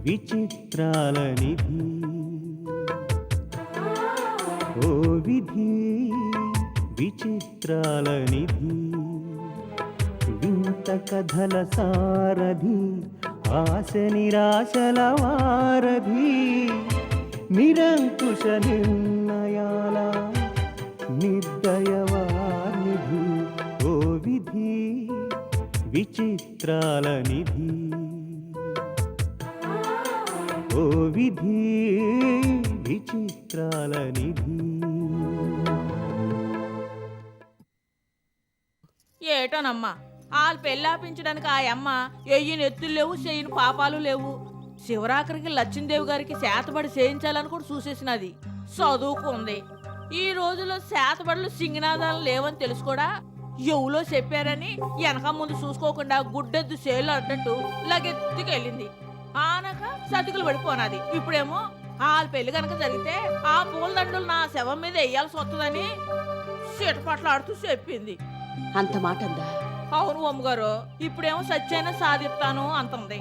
విచిత్రాల నిధి ఓ విధి విచిత్రాల నిధి వింత కథల సారథి ఆశ నిరాశల వారధి నిరంకుశ నిర్ణయాల నిర్దయవానిధి ఓ విధి విచిత్రాల నిధి ఓ విధి విచిత్రాల నిధి. ఏటోనమ్మా వాళ్ళు పెళ్ళాపించడానికి ఆ అమ్మ ఎయ్యని ఎత్తులు లేవు, చేయని పాపాలు లేవు. శివరాఖరికి లక్ష్మీదేవి గారికి శాతబడి చేయించాలని కూడా చూసేసినది. చదువుకుంది. ఈ రోజులో శాతబడులు సింగనాదాలు లేవని తెలుసు కూడా ఎవలో చెప్పారని వెనక ముందు చూసుకోకుండా గుడ్డెద్దు సేలు అడ్డట్టు లగెత్తుకెళ్ళింది. ఆనక సతికులు పడిపోనాది. ఇప్పుడేమో వాళ్ళ పెళ్లి కనుక జరిగితే ఆ పూలదండలు నా శవం మీద వెయ్యాల్సి వస్తుందని చిటపట్లాడుతూ చెప్పింది. అంత మాట అందా? అవును అమ్మగారు. ఇప్పుడేమో సత్యైనా సాధిస్తాను అంటుంది.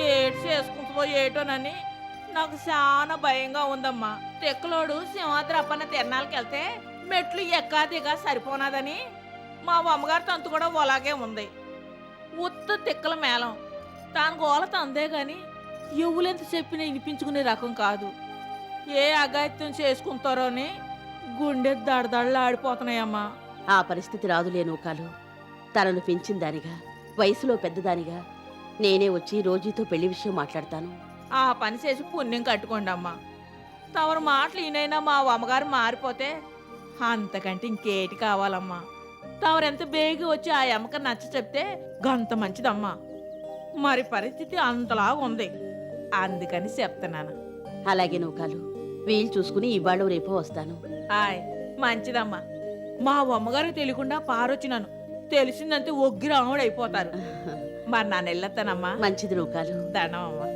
ఏడు చేసుకుంటుందో ఏటోనని నాకు చాలా భయంగా ఉందమ్మా. తెక్కలోడు సింహాద్రి అప్పన్న తిరణాలకి వెళ్తే మెట్లు ఎక్కాదిగా సరిపోనాదని మా అమ్మగారి తంతు కూడా అలాగే ఉంది. ఉత్త తిక్కల మేళం తాను గోల తందే గాని ఎవ్వులెంత చెప్పినా వినిపించుకునే రకం కాదు. ఏ అగాత్యం చేసుకుంటారో అని గుండె దడదడలు ఆడిపోతున్నాయమ్మా. ఆ పరిస్థితి రాదులే నూకాలు. తనను పెంచిన దానిగా, వయసులో పెద్దదానిగా నేనే వచ్చి రోజుతో పెళ్లి విషయం మాట్లాడతాను. ఆ పని చేసి పుణ్యం కట్టుకోండి అమ్మా. తమరు మాటలు ఈయనైనా మా అమ్మగారు మారిపోతే అంతకంటే ఇంకేటి కావాలమ్మా. తమరెంత బేగి వచ్చి ఆ అమ్మకి నచ్చ చెప్తే గంత మంచిదమ్మా. మరి పరిస్థితి అంతలాగా ఉంది, అందుకని చెప్తున్నాను. అలాగే నూకాలు, వీలు చూసుకుని ఇవాళ రేపో వస్తాను. ఆయ్ మంచిదమ్మా. మా అమ్మగారికి తెలియకుండా పారొచ్చినాను. తెలిసిందంటే ఒగ్గి రాముడు అయిపోతారు. మరి నన్ను వెళ్ళొస్తానమ్మా. మంచిది నూకాలు. దండమమ్మా.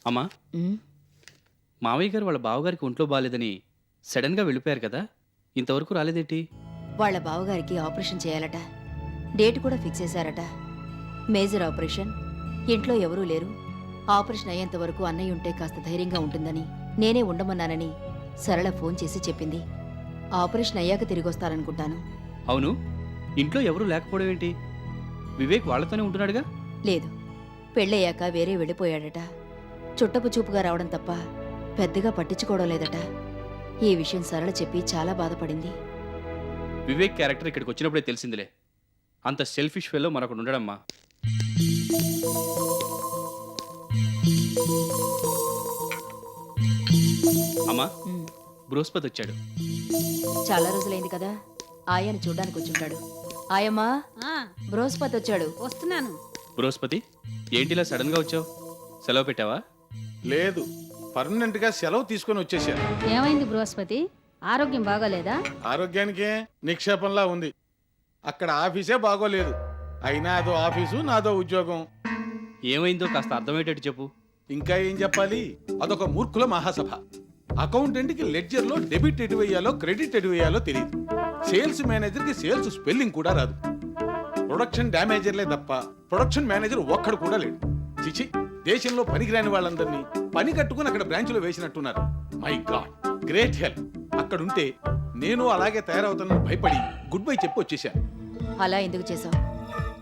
అమ్మా, మావయ్య గారు వాళ్ళ బావగారికి ఒంట్లో బాగాలేదని సడన్గా వెళ్ళిపోయారు కదా, ఇంతవరకు రాలేదేంటి? వాళ్ళ బావగారికి ఆపరేషన్ చేయాలట. డేట్ కూడా ఫిక్స్ చేశారట. Major operation. ఇంట్లో ఎవరూ లేరు. ఆపరేషన్ అయ్యేంత వరకు అన్నయ్య ఉంటే కాస్త ధైర్యంగా ఉంటుందని నేనే ఉండమన్నానని సరళ ఫోన్ చేసి చెప్పింది. ఆపరేషన్ అయ్యాక తిరిగొస్తారనుకుంటాను. అవును, ఇంట్లో ఎవరూ లేకపోవడం ఏంటి? వివేక్ వాళ్ళతోనే ఉంటున్నాడుగా? లేదు, పెళ్ళయ్యాక వేరే వెళ్ళిపోయాడట. చుట్టపు చూపుగా రావడం తప్ప పెద్దగా పట్టించుకోవడం లేదట. ఈ విషయం సరళ చెప్పి చాలా బాధపడింది. వివేక్ క్యారెక్టర్ ఇక్కడికి వచ్చినప్పుడే తెలిసిందిలే. అంత సెల్ఫిష్ ఫెలో మరొకడు ఉండడమ్మా. అమ్మా, బృహస్పతి వచ్చాడు. చాలా రోజులైంది కదా, ఆయాని చూడ్డానికి వచ్చుంటాడు. ఆయమ్మా, బృహస్పతి వచ్చాడు. వస్తున్నాను. బృహస్పతి, ఏంటిలా సడన్ గా వచ్చావు? సెలవు పెట్టావా? లేదు, పర్మనెంట్ గా సెలవు తీసుకొని వచ్చేసాను. ఏమైంది బృహస్పతి? ఆరోగ్యం బాగోలేదా? ఆరోగ్యానికే నిక్షేపంలా ఉంది. అక్కడ ఆఫీసే బాగోలేదు. అయినా అదో ఆఫీసు, నాదో ఉద్యోగం. ఏమైందో కాస్త అర్థమయ్యేటట్టు చెప్పు. ఇంకా ఏం చెప్పాలి? అదొక మూర్ఖుల మహాసభ. అకౌంటెంట్కి లెడ్జర్లో డెబిట్ ఎటు వేయాలో క్రెడిట్ ఎటు వేయాలో తెలియదు. సేల్స్ మేనేజర్కి సేల్స్ స్పెల్లింగ్ కూడా రాదు. ప్రొడక్షన్ డ్యామేజర్లే తప్ప ప్రొడక్షన్ మేనేజర్ ఒక్కడు కూడా లేడు. చిచి, దేశంలో పనికిరాని వాళ్ళందరినీ పని కట్టుకుని అక్కడ బ్రాంచ్లో వేసినట్టున్నారు. My god, great help. అక్కడుంటే నేను అలాగే తయారవుతానని భయపడి గుడ్ బై చెప్పి వచ్చేసాను. అలా ఎందుకు చేశావు?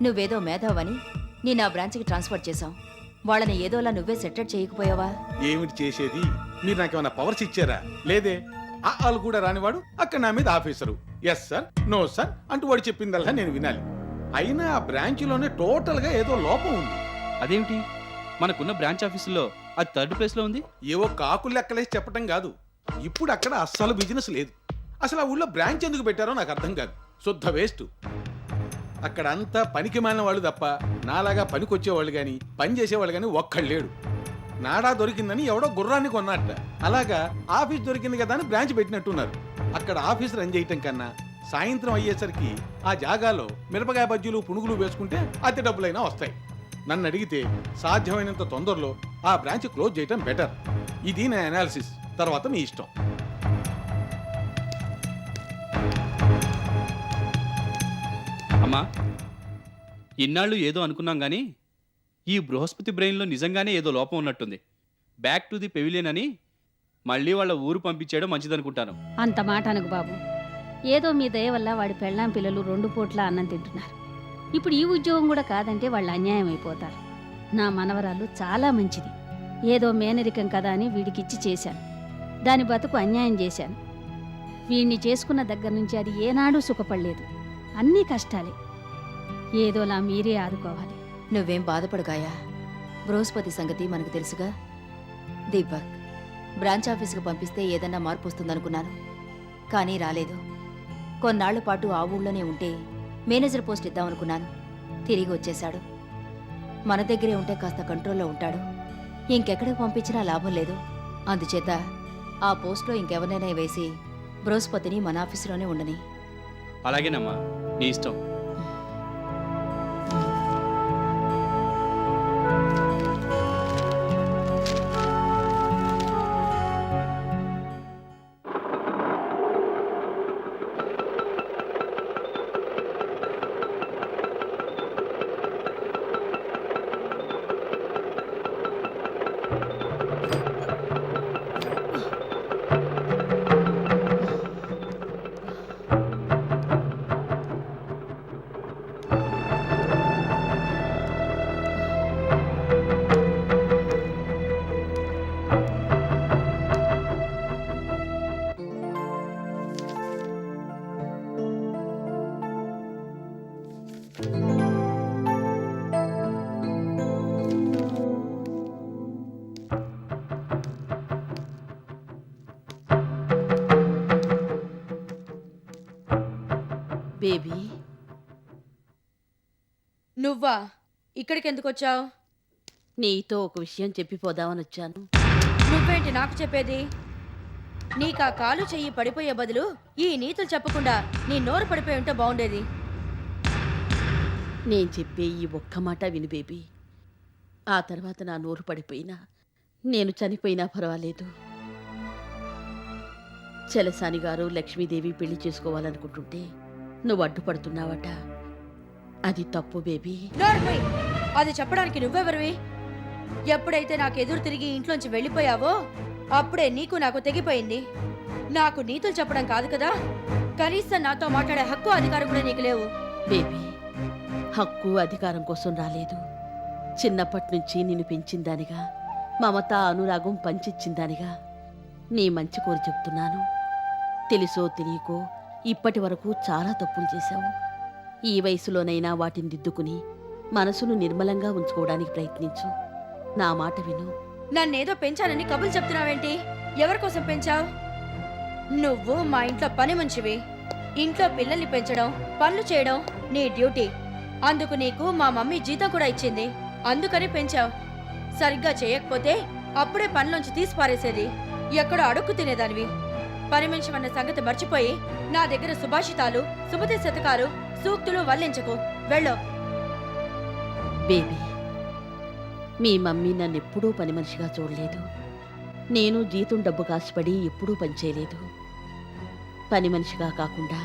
నువ్వేదో మేధావని నీ నా బ్రాంచ్కి ట్రాన్స్ఫర్ చేశావు. వాళ్ళని ఏదోలా నువ్వే సెటెట్ చేయకపోయావా? ఏమిటి చేసేది? మీరు నాకేమైనా పవర్స్ ఇచ్చారా? లేదే. వాళ్ళు కూడా రానివాడు అక్కడ నా మీద officer. Yes sir, no sir అంటూ వాడు చెప్పిందల్లా నేను వినాలి. అయినా ఆ బ్రాంచ్లోనే టోటల్గా ఏదో లోపం ఉంది. అదేమిటి? మనకున్న బ్రాంచ్ ఆఫీసులో అది థర్డ్ ప్లేస్ లో ఉంది. ఏవో కాకులు లెక్కలేసి చెప్పడం కాదు, ఇప్పుడు అక్కడ అస్సలు బిజినెస్ లేదు. అసలు ఆ ఊళ్ళో బ్రాంచ్ ఎందుకు పెట్టారో నాకు అర్థం కాదు. శుద్ధ వేస్ట్. అక్కడ అంతా పనికి మాలిన వాళ్ళు తప్ప నాలాగా పనికొచ్చేవాళ్ళు కానీ పని చేసేవాళ్ళు కానీ ఒక్కళ్ళు లేడు. నాడా దొరికిందని ఎవడో గుర్రాన్ని కొన్నట్ట. అలాగా ఆఫీస్ దొరికింది కదా అని బ్రాంచ్ పెట్టినట్టున్నారు. అక్కడ ఆఫీస్ రన్ చేయటం కన్నా సాయంత్రం అయ్యేసరికి ఆ జాగాలో మిరపకాయ బజ్జీలు పునుగులు వేసుకుంటే అతి డబ్బులైనా వస్తాయి. నన్ను అడిగితే సాధ్యమైనంత తొందరలో ఆ బ్రాంచ్ క్లోజ్ చేయటం బెటర్. ఇది నా అనాలిసిస్. తర్వాత మీ ఇష్టం. అమ్మా, ఇన్నాళ్ళు ఏదో అనుకున్నాం కానీ ఈ బృహస్పతి బ్రెయిన్లో నిజంగానే ఏదో లోపం ఉన్నట్టుంది. బ్యాక్ టు ది పెవిలియన్ అని మళ్ళీ వాళ్ళ ఊరు పంపించేయడం మంచిదనుకుంటాను. అంత మాట అనకు బాబు. ఏదో మీ దయ వల్ల వాడి పెళ్ళాం పిల్లలు 2 పూట్ల అన్నం తింటున్నారు. ఇప్పుడు ఈ ఉద్యోగం కూడా కాదంటే వాళ్ళు అన్యాయం అయిపోతారు. నా మనవరాలు చాలా మంచిది. ఏదో మేనరికం కదా అని వీడికిచ్చి చేశాను. దాని బతుకు అన్యాయం చేశాను. వీణ్ణి చేసుకున్న దగ్గర నుంచి అది ఏనాడూ సుఖపడలేదు. అన్నీ కష్టాలే. ఏదోలా మీరే ఆదుకోవాలి. నువ్వేం బాధపడగాయా. బృహస్పతి సంగతి మనకు తెలుసుగా. దీపక్, బ్రాంచ్ ఆఫీస్కి పంపిస్తే ఏదన్నా మార్పు వస్తుందనుకున్నాను, కానీ రాలేదు. కొన్నాళ్ల పాటు ఆ ఊళ్ళోనే ఉంటే మేనేజర్ పోస్ట్ ఇద్దామనుకున్నాను. తిరిగి వచ్చేశాడు. మన దగ్గరే ఉంటే కాస్త కంట్రోల్లో ఉంటాడు. ఇంకెక్కడికి పంపించినా లాభం లేదు. అందుచేత ఆ పోస్ట్లో ఇంకెవరినైనా వేసి బృహస్పతిని మన ఆఫీసులోనే ఉండని. అలాగేనమ్మా, నీ ఇష్టం. బేబీ, నువ్వా? ఇక్కడికి ఎందుకు వచ్చావు? నీతో ఒక విషయం చెప్పిపోదామని వచ్చాను. నువ్వేంటి నాకు చెప్పేది? నీకా కాలు చెయ్యి పడిపోయే బదులు ఈ నీతులు చెప్పకుండా నీ నోరు పడిపోయి ఉంటే బాగుండేది. నేను చెప్పే ఈ ఒక్క మాట విను బేబీ. ఆ తర్వాత నా నోరు పడిపోయినా, నేను చనిపోయినా పర్వాలేదు. చలసాని గారు లక్ష్మీదేవి పెళ్లి చేసుకోవాలనుకుంటుంటే నువ్వు అడ్డుపడుతున్నావట. అది తప్పు బేబీ. నోర్మై, అది చెప్పడానికి నువ్వెవరివి? ఎప్పుడైతే నాకు ఎదురు తిరిగి ఇంట్లోంచి వెళ్ళిపోయావో అప్పుడే నీకు నాకు తెగిపోయింది. నాకు నీతులు చెప్పడం కాదు కదా, కనీసం నాతో మాట్లాడే హక్కు అధికారం కూడా నీకు లేవు. బేబీ, హక్కు అధికారం కోసం రాలేదు. చిన్నప్పటి నుంచి నిన్ను పెంచిందానిగా, మమత అనురాగం పంచిచ్చిందానిగా నీ మంచి కోరి చెప్తున్నాను. తెలుసో తెలియకో ఇప్పటి వరకు చాలా తప్పులు చేశావు. ఈ వయసులోనైనా వాటిని దిద్దుకుని మనసును నిర్మలంగా ఉంచుకోవడానికి ప్రయత్నించు. నా మాట విను. నన్నేదో పెంచానని కబులు చెప్తున్నావేంటి? ఎవరి కోసం పెంచావు? నువ్వు మా ఇంట్లో పని మనిషివి. ఇంట్లో పిల్లల్ని పెంచడం, పనులు చేయడం నీ డ్యూటీ. అందుకు నీకు మా మమ్మీ జీతం కూడా ఇచ్చింది. అందుకని పెంచావు. సరిగ్గా చేయకపోతే అప్పుడే పనిలోంచి తీసి పారేసేది. ఎక్కడో అడుక్కు తినేదానివి. పని మనిషి అన్న సంగతి మర్చిపోయి నా దగ్గర సుభాషితాలు, సుమతి శతకాలు, సూక్తులు వల్లించకు. వెళ్ళో. బేబీ, మీ మమ్మీ నన్ను ఎప్పుడూ పని మనిషిగా చూడలేదు. నేను జీతం డబ్బు కాసిపడి ఎప్పుడూ పనిచేయలేదు. పని మనిషిగా కాకుండా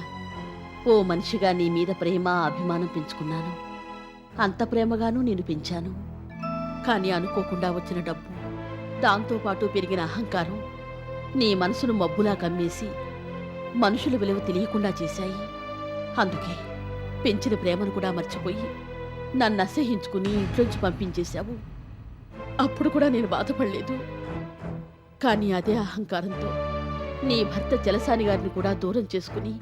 ఓ మనిషిగా నీ మీద ప్రేమ అభిమానం పెంచుకున్నాను. అంత ప్రేమగానూ నేను పెంచాను. కానీ అనుకోకుండా వచ్చిన డబ్బు, దాంతోపాటు పెరిగిన అహంకారం నీ మనసును మబ్బులా కమ్మేసి మనుషుల విలువ తెలియకుండా చేశాయి. అందుకే పెంచిన ప్రేమను కూడా మర్చిపోయి నన్ను అసహించుకుని ఇంట్లోంచి పంపించేశావు. అప్పుడు కూడా నేను బాధపడలేదు. కానీ అదే అహంకారంతో నీ భర్త చలసాని గారిని కూడా దూరం చేసుకుని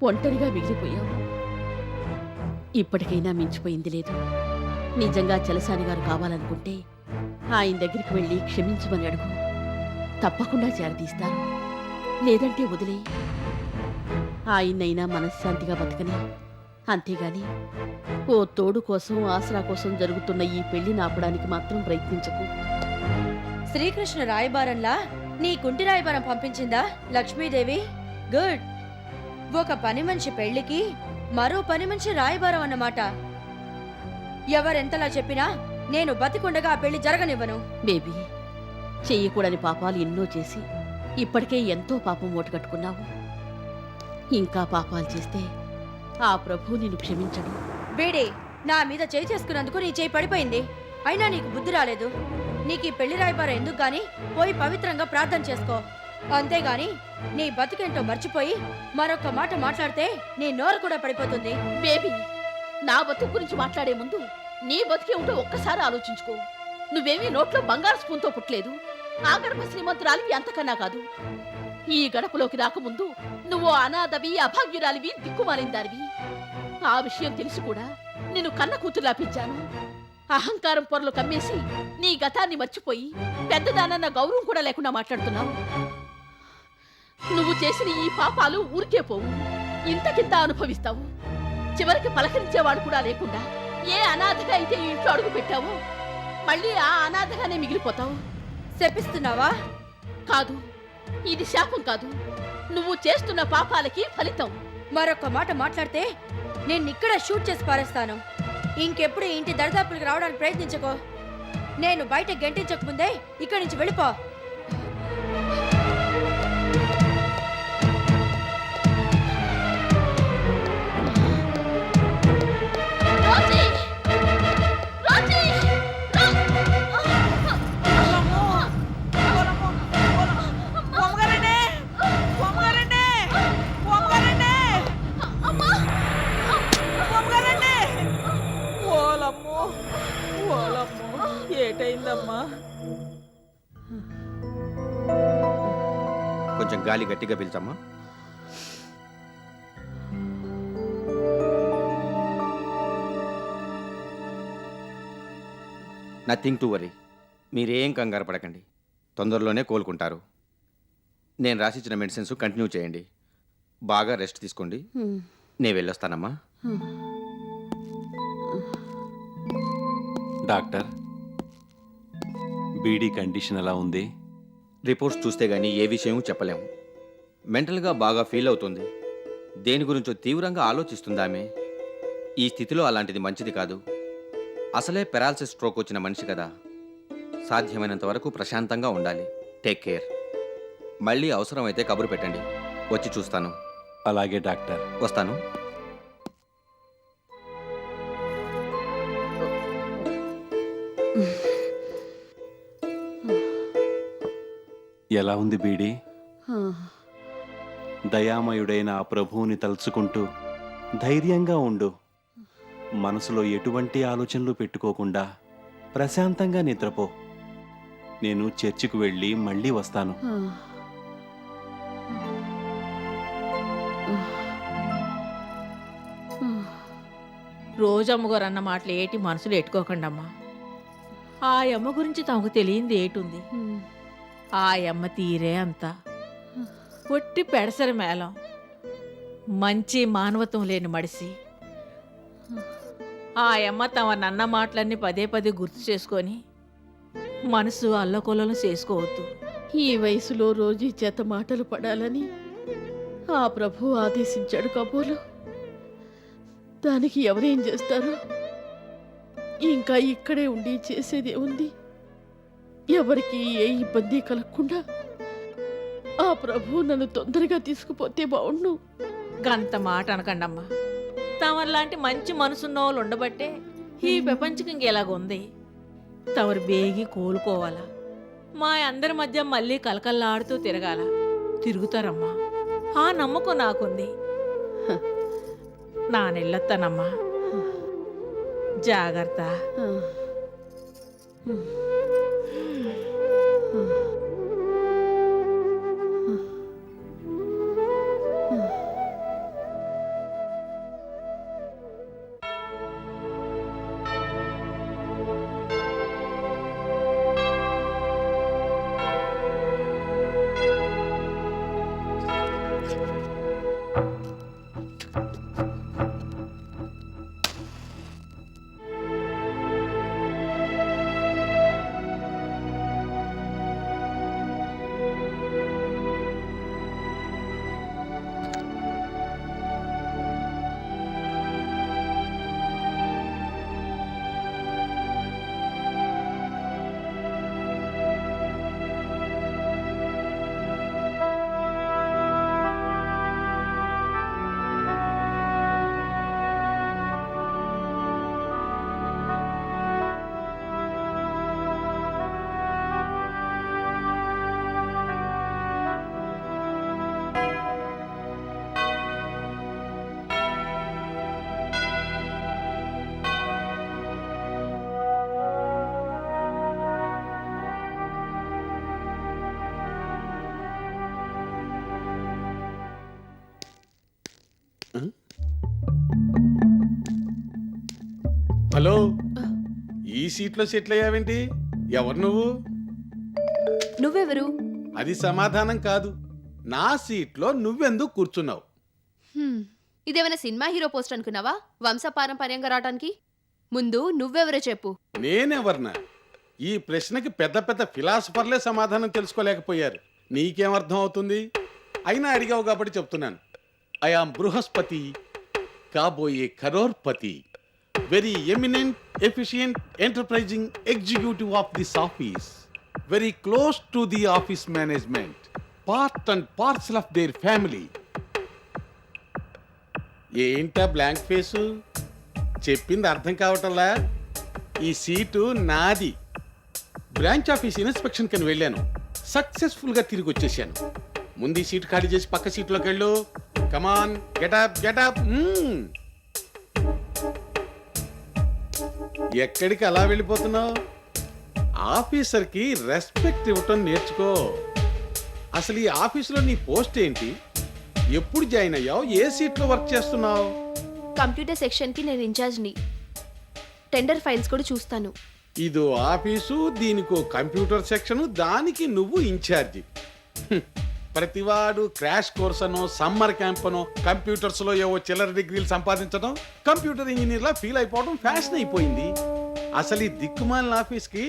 ఒంటరిగా మిగిలిపోయావు. ఇప్పటికైనా మించిపోయింది లేదు. నిజంగా చలసాని గారు కావాలనుకుంటే ఆయన దగ్గరికి వెళ్ళి క్షమించమని అడుగు. తప్పకుండా చేరదీస్తాను. లేదంటే వదిలే. ఆయన్నైనా మనశ్శాంతిగా బతకని. అంతేగాని ఓ తోడు కోసం, ఆసరా కోసం జరుగుతున్న ఈ పెళ్లిని ఆపడానికి మాత్రం ప్రయత్నించకు. శ్రీకృష్ణ రాయబారంలా నీ కుంటి రాయబారం పంపించిందా లక్ష్మీదేవి? గుడ్. ఒక పని మనిషి పెళ్లికి మరో పని మనిషి రాయబారం అన్నమాట. ఎవరెంతలా చెప్పినా నేను బతికుండగా ఆ పెళ్లి జరగనివ్వను. బేబీ, చెయ్యకూడని పాపాలు ఎన్నో చేసి ఇప్పటికే ఎంతో పాపం మూటగట్టుకున్నావు. ఇంకా పాపాలు చేస్తే ఆ ప్రభు నిన్ను క్షమించడు. బేడే, నా మీద చేయి చేసుకున్నందుకు నీ చేయి పడిపోయింది. అయినా నీకు బుద్ధి రాలేదు. నీకు ఈ పెళ్లి రాయబారం ఎందుకు గాని పోయి పవిత్రంగా ప్రార్థన చేసుకో. అంతేగాని నీ బతుకేంటో మర్చిపోయి మరొక మాట మాట్లాడితే నీ నోరు కూడా పడిపోతుంది. బేబీ, నా బతుకు గురించి మాట్లాడే ముందు నీ బతికే ఉంటో ఒక్కసారి ఆలోచించుకో. నువ్వేమీ నోట్లో బంగారు స్పూన్తో పుట్టలేదు. ఆ గడప శ్రీమంతురాలివి అంతకన్నా కాదు. ఈ గడపలోకి రాకముందు నువ్వు అనాథవి, అభాగ్యురాలివి, దిక్కుమాలిందారివి. ఆ విషయం తెలిసి కూడా నిన్ను కన్న కూతురులా పెంచాను. అహంకారం పొరలు కమ్మేసి నీ గతాన్ని మర్చిపోయి పెద్దదానన్న గౌరవం కూడా లేకుండా మాట్లాడుతున్నావు. నువ్వు చేసిన ఈ పాపాలు ఊరికే పోవు, ఇంతకింత అనుభవిస్తావు. చివరికి పలకరించేవాడు కూడా లేకుండా ఏ అనాథగా అయితే ఈ ఇంట్లో అడుగు పెట్టావో మళ్ళీ ఆ అనాథగానే మిగిలిపోతావు. శపిస్తున్నావా? కాదు, ఇది శాపం కాదు, నువ్వు చేస్తున్న పాపాలకి ఫలితం. మరొక మాట మాట్లాడితే నేను ఇక్కడ షూట్ చేసి పారేస్తాను. ఇంకెప్పుడు ఈ ఇంటి దరిదాపులకు రావడానికి ప్రయత్నించకో. నేను బయట గెంటించక ముందే ఇక్కడి నుంచి వెళ్ళిపో. రాజీ! రాజీ! ఏటైందమ్మా? కొంచెం గాలి గట్టిగా పీల్చమ్మా. Nothing to worry. మీరేం కంగారు పడకండి, తొందరలోనే కోలుకుంటారు. నేను రాసిచ్చిన మెడిసిన్స్ కంటిన్యూ చేయండి. బాగా రెస్ట్ తీసుకోండి. నేను వెళ్ళొస్తానమ్మా. డాక్టర్, బీడీ కండిషన్ ఎలా ఉంది? రిపోర్ట్స్ చూస్తే గానీ ఏ విషయం చెప్పలేము. మెంటల్గా బాగా ఫీల్ అవుతుంది. దేని గురించో తీవ్రంగా ఆలోచిస్తుందామె. ఈ స్థితిలో అలాంటిది మంచిది కాదు. అసలే పెరాలసిస్ స్ట్రోక్ వచ్చిన మనిషి కదా. సాధ్యమైనంత వరకు ప్రశాంతంగా ఉండాలి. Take care. మళ్ళీ అవసరమైతే కబురు పెట్టండి, వచ్చి చూస్తాను. అలాగే డాక్టర్. వస్తాను. ఎలా ఉంది బీడీ? దయామయుడైన ఆ ప్రభువుని తలుచుకుంటూ ధైర్యంగా ఉండు. మనసులో ఎటువంటి ఆలోచనలు పెట్టుకోకుండా ప్రశాంతంగా నిద్రపో. నేను చర్చికి వెళ్ళి మళ్ళీ వస్తాను. రోజమ్మగారు అన్న మాటలు ఏటి మనసులో ఎట్టుకోకండి అమ్మా. ఆ అమ్మ గురించి తమకు తెలియంది ఏటుంది? ఆ అమ్మ తీరే అంతా పొట్టి పెడసరి మేళం, మంచి మానవత్వం లేని మడిసి. ఆ అమ్మ తమ నన్న మాటలన్నీ పదే పదే గుర్తు చేసుకొని మనసు అల్లకొల్లను చేసుకోవద్దు. ఈ వయసులో రోజు ఈ చేత మాటలు పడాలని ఆ ప్రభు ఆదేశించాడు కాబోలు. దానికి ఎవరేం చేస్తారు? ఇంకా ఇక్కడే ఉండి చేసేదే ఉంది. ఎవరికి ఏ ఇబ్బంది కలగకుండా ఆ ప్రభు నన్ను తొందరగా తీసుకుపోతే బావుండు. గంత మాట అనకండమ్మా. తమరిలాంటి మంచి మనసున్న వాళ్ళు ఉండబట్టే ఈ ప్రపంచం ఇంకెలాగుంది. తమరు బేగి కోలుకోవాలా. మా అందరి మధ్య మళ్ళీ కలకల్లాడుతూ తిరగాల. తిరుగుతారమ్మా, ఆ నమ్మకం నాకుంది. నా నెల్లొత్తానమ్మా. జాగ్రత్త. హలో, ఈ సీట్లో సెటిల్ అయ్యావేంటి? ఎవరు నువ్వు? నువ్వెవరు? అది సమాధానం కాదు. నా సీట్లో నువ్వెందుకు కూర్చున్నావు? ఇదేమైనా సినిమా హీరో పోస్ట్ అనుకున్నావా వంశపారంపర్యంగా రావడానికి? ముందు నువ్వెవరో చెప్పు. నేనెవర్నా? ఈ ప్రశ్నకి పెద్ద పెద్ద ఫిలాసఫర్లే సమాధానం తెలుసుకోలేకపోయారు. నీకేమర్థం అవుతుంది? అయినా అడిగావు కాబట్టి చెప్తున్నాను. ఐ ఆమ్ బృహస్పతి, కాబోయే crorepati, very eminent, efficient, enterprising executive of this office, very close to the office management, part and parcel of their family. ఏంటా బ్లాంక్ ఫేసు? చెప్పింది అర్థం కావటంలా? ఈ సీటు నాది. బ్రాంచ్ ఆఫీస్ ఇన్స్పెక్షన్ కని వెళ్ళాను, సక్సెస్ఫుల్ గా తిరిగి వచ్చేసాను. ముందు ఈ సీటు ఖాళీ చేసి పక్క సీట్లోకి వెళ్ళు. కమాన్, గెటప్ గెటప్. ఎక్కడికి అలా వెళ్ళిపోతున్నావు? ఆఫీసర్కి రెస్పెక్ట్ ఇవ్వటం నేర్చుకో. అసలు ఈ ఆఫీసులో నీ పోస్ట్ ఏంటి? ఎప్పుడు జాయిన్ అయ్యావు? ఏ సీట్లో వర్క్ చేస్తున్నావు? కంప్యూటర్ సెక్షన్ కి నేను ఇన్ఛార్జ్ని. టెండర్ ఫైల్స్ కూడా చూస్తాను. ఇదో ఆఫీసు, దీనికో కంప్యూటర్ సెక్షన్, దానికి నువ్వు ఇన్ఛార్జి. ప్రతివాడు క్రాష్ కోర్స్ అనో సమ్మర్ క్యాంప్ అనో కంప్యూటర్స్ లో ఏవో చిల్లర డిగ్రీలు సంపాదించడం, కంప్యూటర్ ఇంజనీర్లా ఫీల్ అయిపోవడం ఫ్యాషన్ అయిపోయింది. అసలు ఈ దిక్కుమాలిన ఆఫీస్కి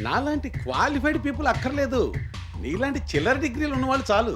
నాలాంటి క్వాలిఫైడ్ పీపుల్ అక్కర్లేదు. నీలాంటి చిల్లర డిగ్రీలు ఉన్నవాళ్ళు చాలు.